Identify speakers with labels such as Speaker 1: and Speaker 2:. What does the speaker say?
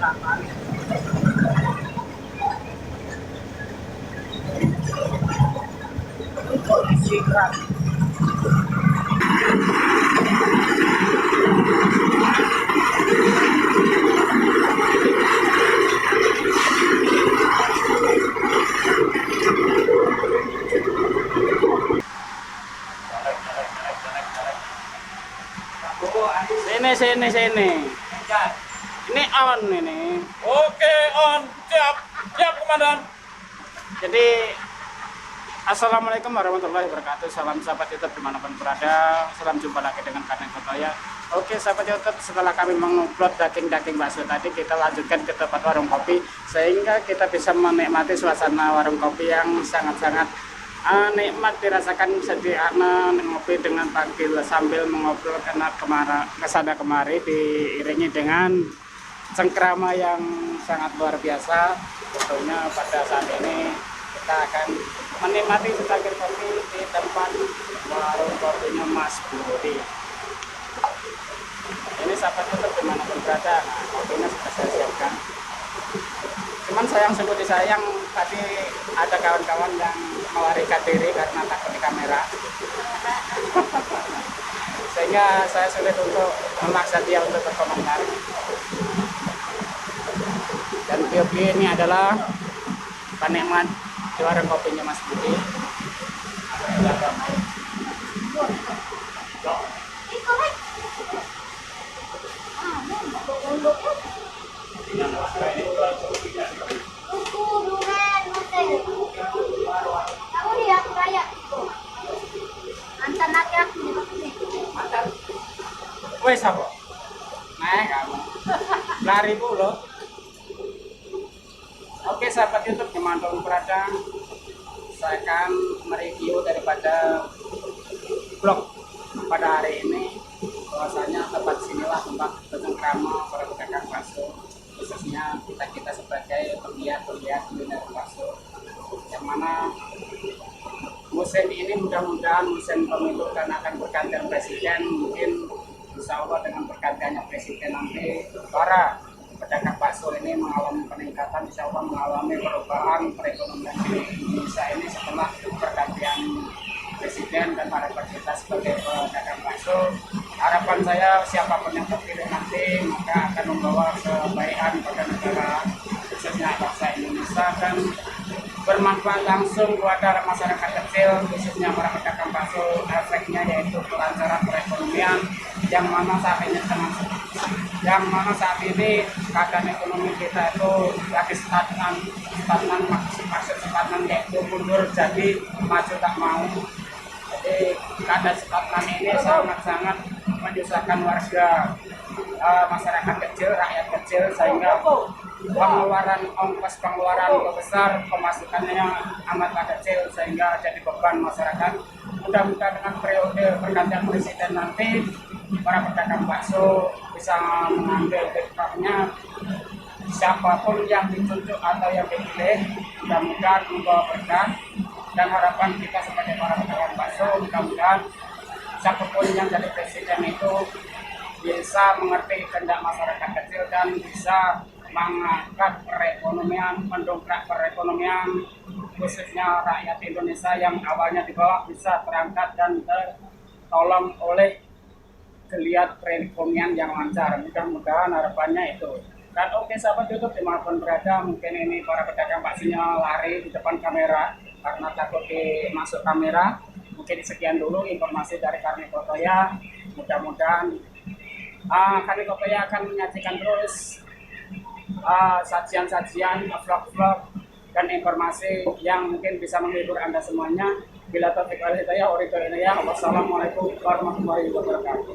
Speaker 1: taman untuk istirahat.
Speaker 2: Sini. Ini on ini.
Speaker 3: Oke, on. Siap. Siap, Komandan.
Speaker 2: Jadi Assalamualaikum warahmatullahi wabarakatuh. Salam sahabat YouTube dimanapun berada. Salam jumpa lagi dengan Kadek Kotoya. Oke sahabat YouTube, setelah kami mengupload daging bakso tadi, kita lanjutkan ke tempat warung kopi sehingga kita bisa menikmati suasana warung kopi yang sangat-sangat nikmat dirasakan sediaan ngopi dengan panggil sambil mengobrol kesana kemari diiringi dengan cengkrama yang sangat luar biasa. Tentunya pada saat ini kita akan menikmati secangkir kopi di tempat warung kopinya Mas Budi. Ini sahabat YouTube dimanapun berada, nah, kopinya sudah saya siapkan. Cuman sayang tadi ada kawan-kawan yang melarikan diri karena takut di kamera. Sehingga saya sulit untuk memaksa dia untuk berkomentar. Dan video ini adalah penikmat di warung kopinya Mas Budi. Wes apa? Nah, kamu lari pula. Oke sahabat YouTube dimanapun berada, saya akan mereview daripada vlog pada hari ini. Bahwasanya tempat sinilah tempat bercengkrama para pedagang bakso, khususnya kita sebagai penggiat kuliner bakso, yang mana musim ini mudah-mudahan musim pemilu karena akan bergantian presiden, mungkin insya Allah dengan bergantiannya presiden nanti para pedagang bakso ini mengalami peningkatan, insya Allah mengalami perubahan perekonomian di Indonesia ini setelah pergantian presiden. Dan harapan kita sebagai pedagang bakso, harapan saya siapapun yang terpilih nanti maka akan membawa kebaikan pada negara khususnya bangsa Indonesia dan bermanfaat langsung kepada masyarakat kecil khususnya para pedagang bakso. Efeknya yaitu kelancaran perekonomian yang mana saat ini keadaan ekonomi kita itu lagi stagnan maksud stagnan yaitu mundur jadi maju tak mau. Jadi keadaan stagnan ini sangat-sangat menyusahkan warga masyarakat kecil, rakyat kecil, sehingga ongkos pengeluaran besar, pemasukannya amatlah kecil sehingga jadi beban masyarakat. Mudah-mudahan dengan periode pergantian presiden nanti para pedagang bakso bisa mengambil hikmahnya, siapapun yang ditunjuk atau yang dipilih mudah-mudahan membawa berkah. Dan harapan kita sebagai para pedagang bakso, mudah-mudahan siapapun yang jadi presiden itu bisa mengerti kehendak masyarakat kecil dan bisa mengangkat perekonomian, mendongkrak perekonomian khususnya rakyat Indonesia yang awalnya di bawah bisa terangkat dan tertolong oleh geliat perekonomian yang lancar. Mudah-mudahan harapannya itu. Dan oke sahabat YouTube dimanapun berada, mungkin ini para pedagang baksonya lari di depan kamera karena takut masuk kamera. Mungkin sekian dulu informasi dari Kadek Kotoya. Mudah-mudahan Kadek Kotoya akan menyajikan terus sajian-sajian, vlog-vlog dan informasi yang mungkin bisa menghibur Anda semuanya. Bila taufiq wal hidayah, wassalamualaikum warahmatullahi wabarakatuh.